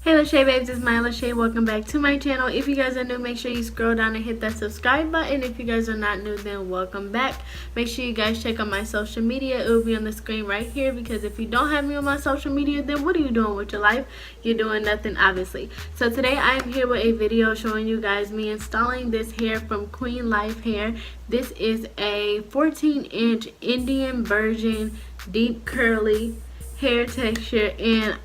Hey Lachey babes, it's my Lachey. Welcome back to my channel. If you guys are new, make sure you scroll down and hit that subscribe button. If you guys are not new, then welcome back. Make sure you guys check out my social media. It will be on the screen right here, because if you don't have me on my social media, then what are you doing with your life? You're doing nothing, obviously. So today I am here with a video showing you guys me installing this hair from Queenlifehair. This is a 14-inch Indian version deep curly hair texture, and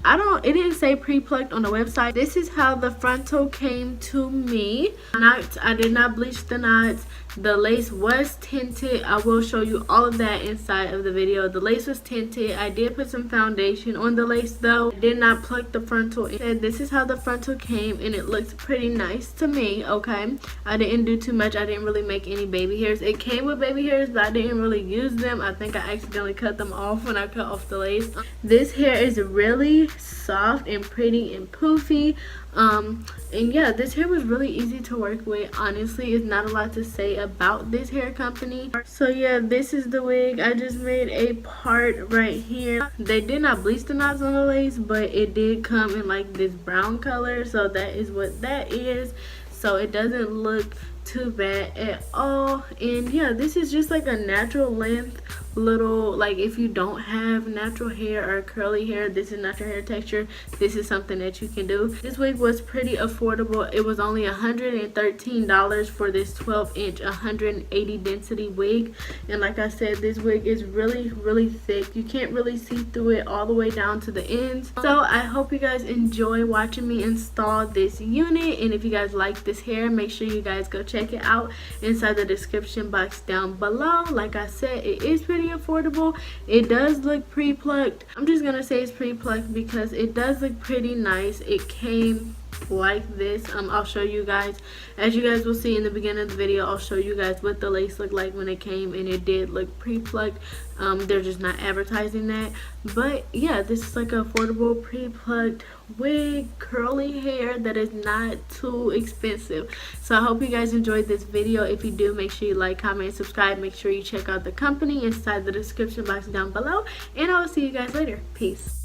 it didn't say pre-plucked on the website. This is how the frontal came to me. I did not bleach the knots. The lace was tinted. I will show you all of that inside of the video. The lace was tinted. I did put some foundation on the lace though. I did not pluck the frontal. And this is how the frontal came, and it looks pretty nice to me. Okay, I didn't do too much. I didn't really make any baby hairs. It came with baby hairs, but I didn't really use them. I think I accidentally cut them off when I cut off the lace. This hair is really soft and pretty and poofy. And yeah, this hair was really easy to work with. Honestly, it's not a lot to say about this hair company. So yeah, this is the wig. I just made a part right here. They did not bleach the knots on the lace, but it did come in like this brown color, so that is what that is. So it doesn't look too bad at all. And yeah, this is just like a natural length little, like if you don't have natural hair or curly hair, this is not your hair texture, this is something that you can do. This wig was pretty affordable. It was only $113 for this 12-inch 180 density wig. And like I said, this wig is really thick. You can't really see through it all the way down to the ends. So I hope you guys enjoy watching me install this unit, and if you guys like this hair, make sure you guys go check it out inside the description box down below. Like I said, it is pretty affordable. It does look pre-plucked. I'm just gonna say it's pre-plucked because it does look pretty nice. It came like this. I'll show you guys, as you guys will see in the beginning of the video, I'll show you guys what the lace looked like when it came, and it did look pre-plucked. They're just not advertising that. But yeah, this is like an affordable pre-plucked wig, curly hair that is not too expensive. So I hope you guys enjoyed this video. If you do, make sure you like, comment, and subscribe. Make sure you check out the company inside the description box down below, and I will see you guys later. Peace.